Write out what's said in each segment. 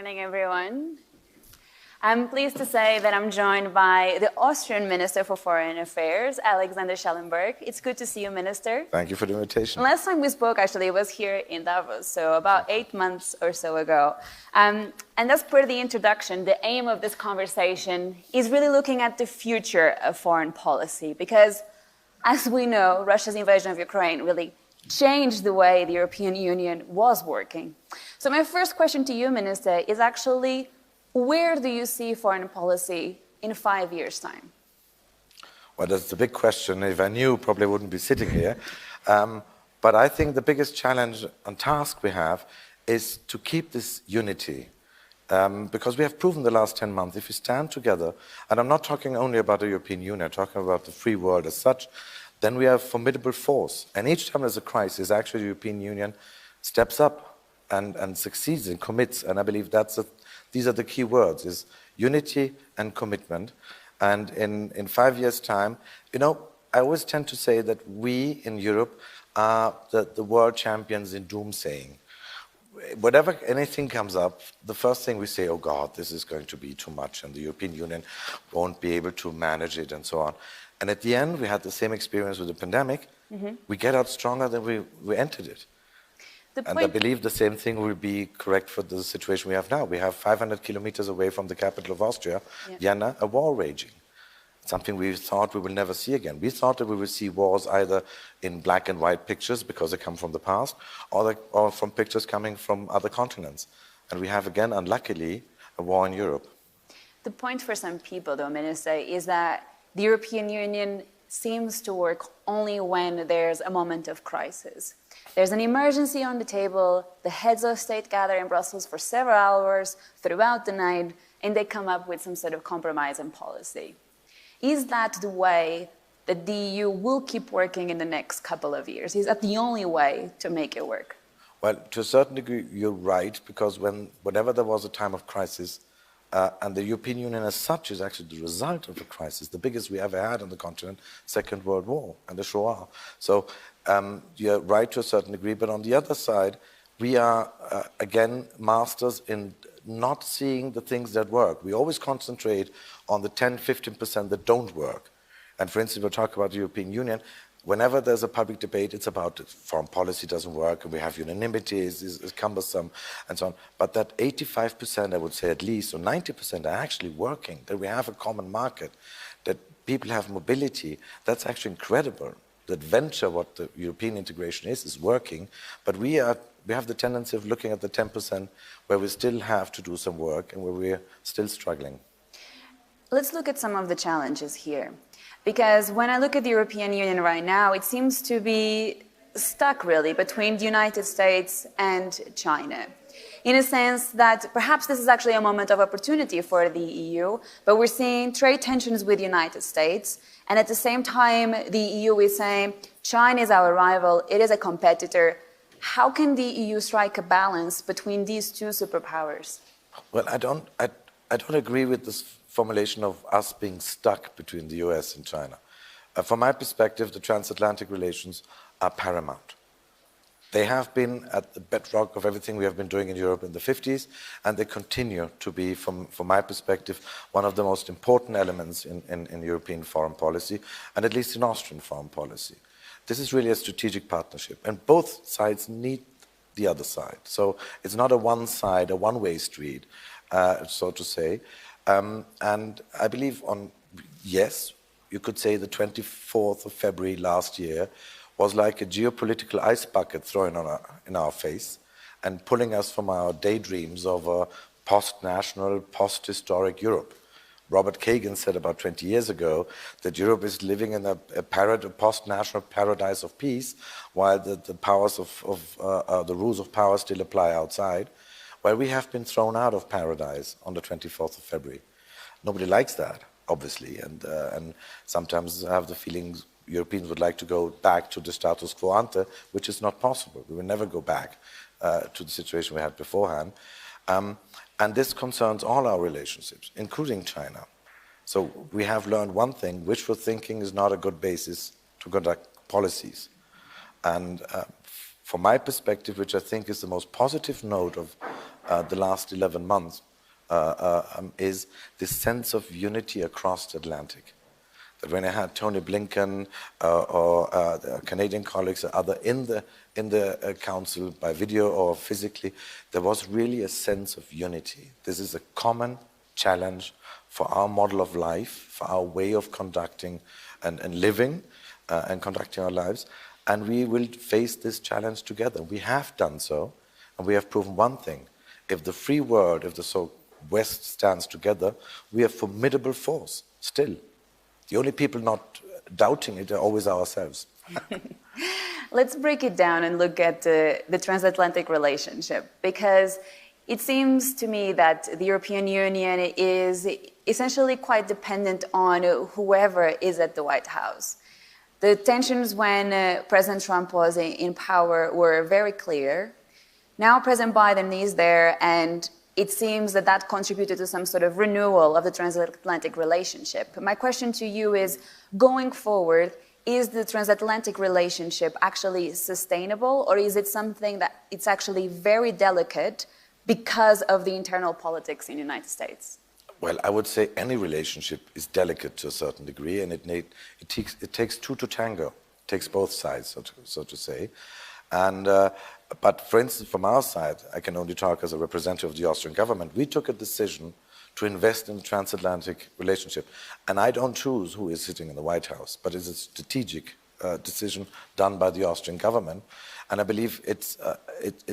morning, everyone. I'm pleased to say that I'm joined by the Austrian Minister for Foreign Affairs, Alexander Schallenberg. It's good to see you, Minister. Thank you for the invitation. Last time we spoke, actually, was here in Davos, so about 8 months or so ago. And as per the introduction, the aim of this conversation is really looking at the future of foreign policy, because, as we know, Russia's invasion of Ukraine really changed the way the European Union was working. So my first question to you, Minister, is actually, where do you see foreign policy in 5 years' time? Well, that's a big question. If I knew, probably wouldn't be sitting here. But I think the biggest challenge and task we have is to keep this unity. Because we have proven the last 10 months, if we stand together, and I'm not talking only about the European Union, I'm talking about the free world as such, then we have a formidable force. And each time there's a crisis, actually the European Union steps up and succeeds and commits. And I believe these are the key words, is unity and commitment. And in 5 years' time, I always tend to say that we in Europe are the world champions in doomsaying. Whenever anything comes up, the first thing we say, oh God, this is going to be too much and the European Union won't be able to manage it and so on. And at the end, we had the same experience with the pandemic. Mm-hmm. We get out stronger than we entered it. And I believe the same thing will be correct for the situation we have now. We have 500 kilometers away from the capital of Austria, Vienna, a war raging. Something we thought we will never see again. We thought that we would see wars either in black and white pictures because they come from the past, or from pictures coming from other continents. And we have again, unluckily, a war in Europe. The point for some people, though, Minister, is that the European Union seems to work only when there's a moment of crisis. There's an emergency on the table, the heads of state gather in Brussels for several hours throughout the night, and they come up with some sort of compromise and policy. Is that the way that the EU will keep working in the next couple of years? Is that the only way to make it work? Well, to a certain degree, you're right, because whenever there was a time of crisis, and the European Union as such is actually the result of the crisis, the biggest we ever had on the continent, Second World War and the Shoah. So you're right to a certain degree, but on the other side, we are, again, masters in not seeing the things that work. We always concentrate on the 10, 15% that don't work. And for instance, we'll talk about the European Union. Whenever there's a public debate, it's about foreign policy doesn't work, and we have unanimity, is cumbersome, and so on. But that 85%, I would say at least, or 90% are actually working, that we have a common market, that people have mobility, that's actually incredible. The adventure, what the European integration is working, but we have the tendency of looking at the 10% where we still have to do some work and where we're still struggling. Let's look at some of the challenges here. Because when I look at the European Union right now, it seems to be stuck really between the United States and China. In a sense that perhaps this is actually a moment of opportunity for the EU, but we're seeing trade tensions with the United States, and at the same time the EU is saying China is our rival, it is a competitor. How can the EU strike a balance between these two superpowers? Well, I don't agree with this formulation of us being stuck between the US and China. From my perspective, the transatlantic relations are paramount. They have been at the bedrock of everything we have been doing in Europe in the 50s, and they continue to be, from my perspective, one of the most important elements in European foreign policy, and at least in Austrian foreign policy. This is really a strategic partnership, and both sides need the other side. So it's not a one-side, a one-way street, so to say. And I believe yes, you could say the 24th of February last year was like a geopolitical ice bucket thrown in our face and pulling us from our daydreams of a post-national, post-historic Europe. Robert Kagan said about 20 years ago that Europe is living in a post-national paradise of peace, while the powers the rules of power still apply outside. Well, we have been thrown out of paradise on the 24th of February. Nobody likes that, obviously, and sometimes I have the feeling Europeans would like to go back to the status quo ante, which is not possible. We will never go back to the situation we had beforehand. And this concerns all our relationships, including China. So we have learned one thing: wishful thinking is not a good basis to conduct policies. And from my perspective, which I think is the most positive note of the last 11 months is this sense of unity across the Atlantic. That when I had Tony Blinken or the Canadian colleagues or other in the council by video or physically, there was really a sense of unity. This is a common challenge for our model of life, for our way of conducting and living and conducting our lives, and we will face this challenge together. We have done so, and we have proven one thing: if the free world, if the West stands together, we are a formidable force still. The only people not doubting it are always ourselves. Let's break it down and look at the transatlantic relationship, because it seems to me that the European Union is essentially quite dependent on whoever is at the White House. The tensions when President Trump was in power were very clear. Now President Biden is there, and it seems that that contributed to some sort of renewal of the transatlantic relationship. My question to you is, going forward, is the transatlantic relationship actually sustainable, or is it something that it's actually very delicate because of the internal politics in the United States? Well, I would say any relationship is delicate to a certain degree, and it takes two to tango. It takes both sides, so to say. And but for instance, from our side, I can only talk as a representative of the Austrian government. We took a decision to invest in the transatlantic relationship. And I don't choose who is sitting in the White House, but it's a strategic decision done by the Austrian government. And I believe it's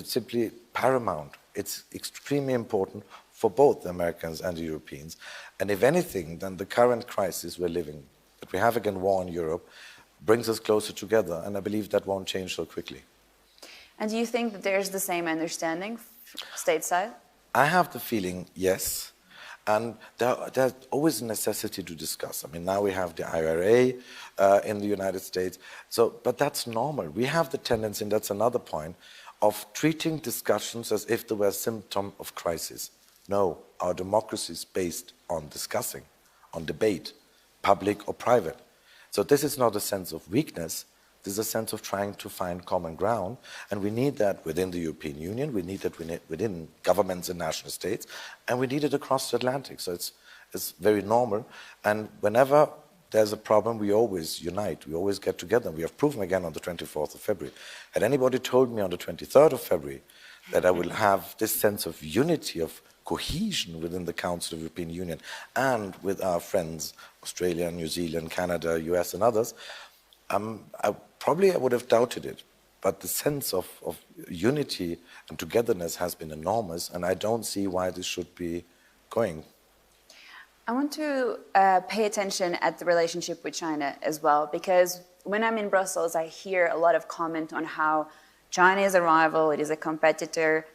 simply paramount. It's extremely important for both the Americans and the Europeans. And if anything, then the current crisis we're living, that we have again war in Europe, brings us closer together. And I believe that won't change so quickly. And do you think that there's the same understanding stateside? I have the feeling, yes. And there's always a necessity to discuss. I mean, now we have the IRA in the United States. But that's normal. We have the tendency, and that's another point, of treating discussions as if they were a symptom of crisis. No, our democracy is based on discussing, on debate, public or private. So this is not a sense of weakness. There's a sense of trying to find common ground, and we need that within the European Union, we need that within governments and national states, and we need it across the Atlantic. So it's very normal, and whenever there's a problem, we always unite, we always get together. We have proven again on the 24th of February. Had anybody told me on the 23rd of February that I will have this sense of unity, of cohesion within the Council of the European Union and with our friends, Australia, New Zealand, Canada, US and others, I would have doubted it, but the sense of unity and togetherness has been enormous, and I don't see why this should be going. I want to pay attention at the relationship with China as well, because when I'm in Brussels, I hear a lot of comment on how China is a rival, it is a competitor,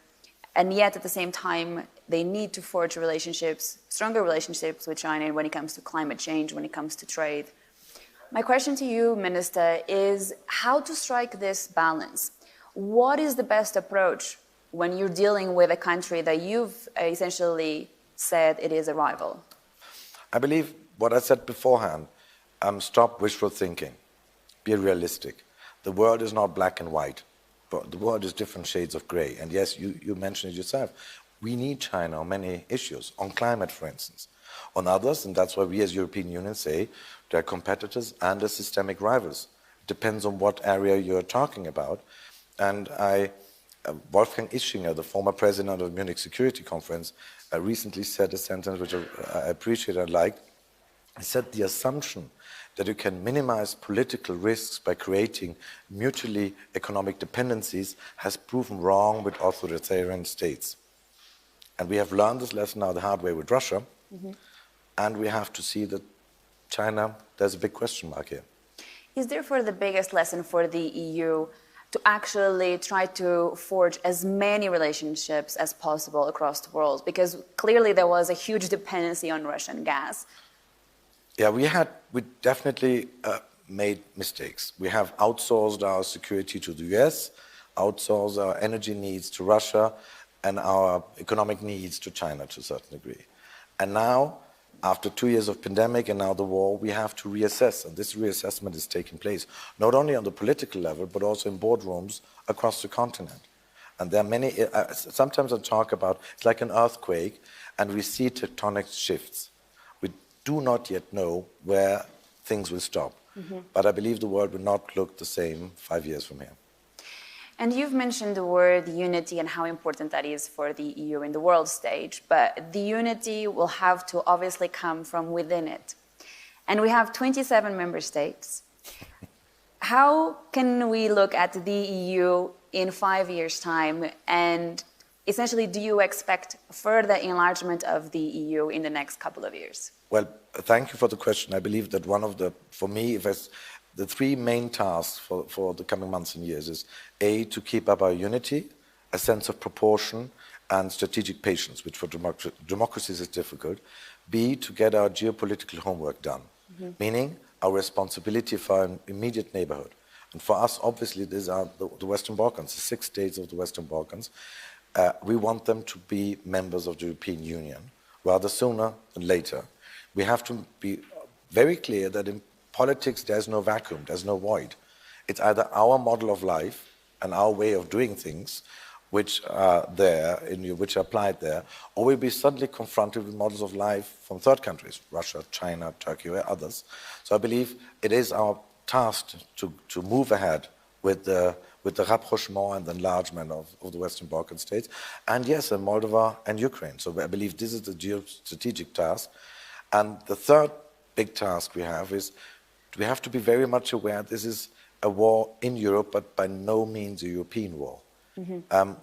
and yet at the same time, they need to forge relationships, stronger relationships with China when it comes to climate change, when it comes to trade. My question to you, Minister, is how to strike this balance? What is the best approach when you're dealing with a country that you've essentially said it is a rival? I believe what I said beforehand, stop wishful thinking, be realistic. The world is not black and white, but the world is different shades of gray. And yes, you mentioned it yourself, we need China on many issues, on climate, for instance. On others, and that's why we as European Union say they're competitors and they're systemic rivals. It depends on what area you're talking about. And Wolfgang Ischinger, the former president of the Munich Security Conference, recently said a sentence which I appreciate and liked. He said the assumption that you can minimize political risks by creating mutually economic dependencies has proven wrong with authoritarian states. And we have learned this lesson now the hard way with Russia. Mm-hmm. And we have to see that China, there's a big question mark here. Is therefore the biggest lesson for the EU to actually try to forge as many relationships as possible across the world? Because clearly there was a huge dependency on Russian gas. Yeah, we definitely made mistakes. We have outsourced our security to the US, outsourced our energy needs to Russia, and our economic needs to China to a certain degree. And now, after 2 years of pandemic and now the war, we have to reassess. And this reassessment is taking place, not only on the political level, but also in boardrooms across the continent. And there are many, sometimes I talk about, it's like an earthquake, and we see tectonic shifts. We do not yet know where things will stop. But I believe the world will not look the same 5 years from here. And you've mentioned the word unity and how important that is for the EU in the world stage, but the unity will have to obviously come from within it. And we have 27 member states. How can we look at the EU in 5 years' time, and essentially, do you expect further enlargement of the EU in the next couple of years? Well, thank you for the question. I believe that one of the, for me, the three main tasks for the coming months and years is A, to keep up our unity, a sense of proportion, and strategic patience, which for democracies is difficult. B, to get our geopolitical homework done, meaning our responsibility for our immediate neighborhood. And for us, obviously, these are the Western Balkans, the 6 states of the Western Balkans. We want them to be members of the European Union, rather sooner than later. We have to be very clear that in politics, there's no vacuum, there's no void. It's either our model of life and our way of doing things, which are there, which are applied there, or we'll be suddenly confronted with models of life from third countries, Russia, China, Turkey, or others. So I believe it is our task to move ahead with the rapprochement and the enlargement of the Western Balkan states, and yes, in Moldova and Ukraine. So I believe this is the geostrategic task. And the third big task we have is we have to be very much aware this is a war in Europe, but by no means a European war.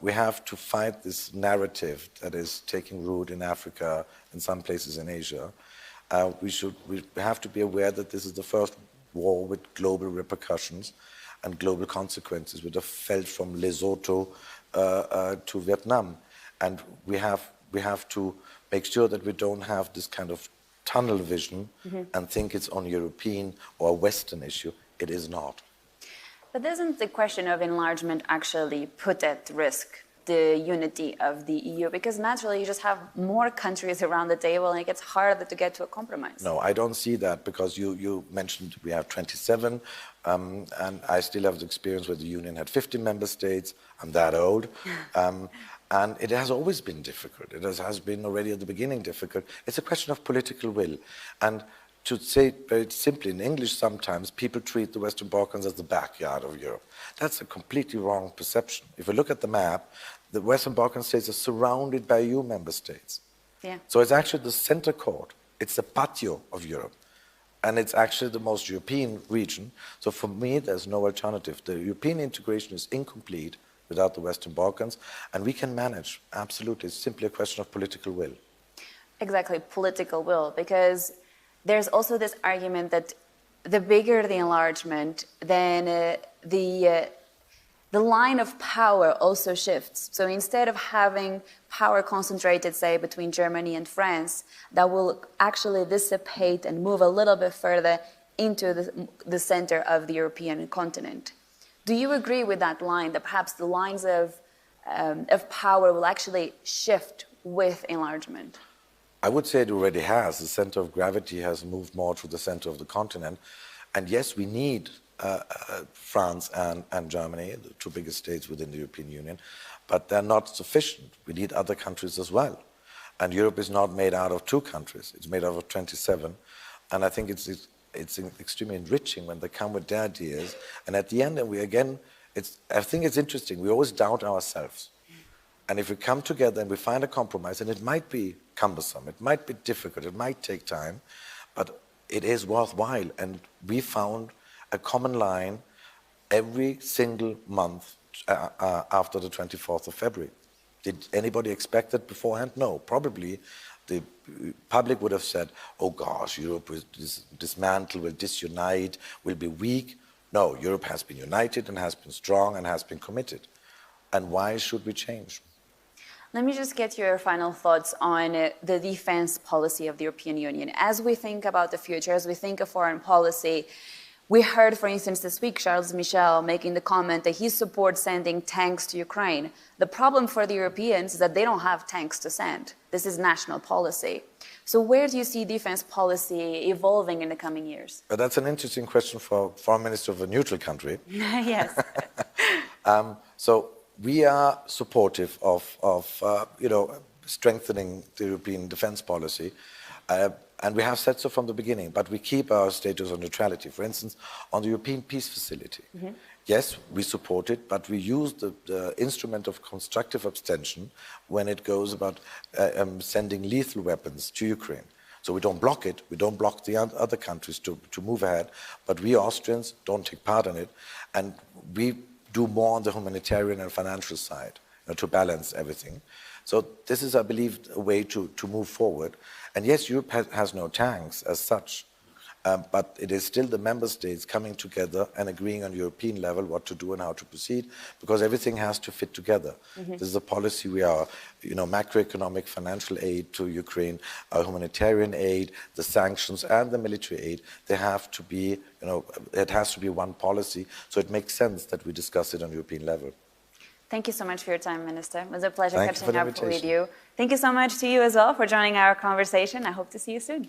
We have to fight this narrative that is taking root in Africa and some places in Asia. We have to be aware that this is the first war with global repercussions and global consequences, which are felt from Lesotho to Vietnam. And we have to make sure that we don't have this kind of tunnel vision and think it's on European or Western issue. It is not. But doesn't the question of enlargement actually put at risk the unity of the EU? Because naturally you just have more countries around the table and it gets harder to get to a compromise. No, I don't see that, because you mentioned we have 27, and I still have the experience where the Union had 50 member states. I'm that old. And it has always been difficult. It has been already at the beginning difficult. It's a question of political will. And to say very simply, in English sometimes, people treat the Western Balkans as the backyard of Europe. That's a completely wrong perception. If we look at the map, the Western Balkan states are surrounded by EU member states. Yeah. So it's actually the center court. It's the patio of Europe. And it's actually the most European region. So for me, there's no alternative. The European integration is incomplete without the Western Balkans, and we can manage, absolutely. It's simply a question of political will. Exactly, political will, because there's also this argument that the bigger the enlargement, then the line of power also shifts. So instead of having power concentrated, say, between Germany and France, that will actually dissipate and move a little bit further into the center of the European continent. Do you agree with that line, that perhaps the lines of power will actually shift with enlargement? I would say it already has. The center of gravity has moved more to the center of the continent. And yes, we need France and Germany, the 2 biggest states within the European Union, but they're not sufficient. We need other countries as well. And Europe is not made out of 2 countries. It's made out of 27. And I think it's extremely enriching when they come with their ideas. And at the end, I think it's interesting, we always doubt ourselves. And if we come together and we find a compromise, and it might be cumbersome, it might be difficult, it might take time, but it is worthwhile. And we found a common line every single month after the 24th of February. Did anybody expect that beforehand? No, probably. The public would have said, oh gosh, Europe will dismantle, will disunite, will be weak. No, Europe has been united and has been strong and has been committed. And why should we change? Let me just get your final thoughts on the defense policy of the European Union. As we think about the future, as we think of foreign policy, we heard, for instance, this week, Charles Michel making the comment that he supports sending tanks to Ukraine. The problem for the Europeans is that they don't have tanks to send. This is national policy. So where do you see defense policy evolving in the coming years? That's an interesting question for a foreign minister of a neutral country. Yes. So we are supportive of strengthening the European defense policy. And we have said so from the beginning, but we keep our status of neutrality. For instance, on the European Peace Facility, yes, we support it, but we use the instrument of constructive abstention when it goes about sending lethal weapons to Ukraine. So we don't block it, we don't block the other countries to move ahead, but we Austrians don't take part in it, and we do more on the humanitarian and financial side to balance everything. So this is, I believe, a way to move forward. And yes, Europe has no tanks as such, but it is still the member states coming together and agreeing on European level what to do and how to proceed, because everything has to fit together. This is a policy we are, macroeconomic financial aid to Ukraine, humanitarian aid, the sanctions and the military aid, they have to be, it has to be one policy, so it makes sense that we discuss it on European level. Thank you so much for your time, Minister. It was a pleasure catching up with you. Thank you so much to you as well for joining our conversation. I hope to see you soon.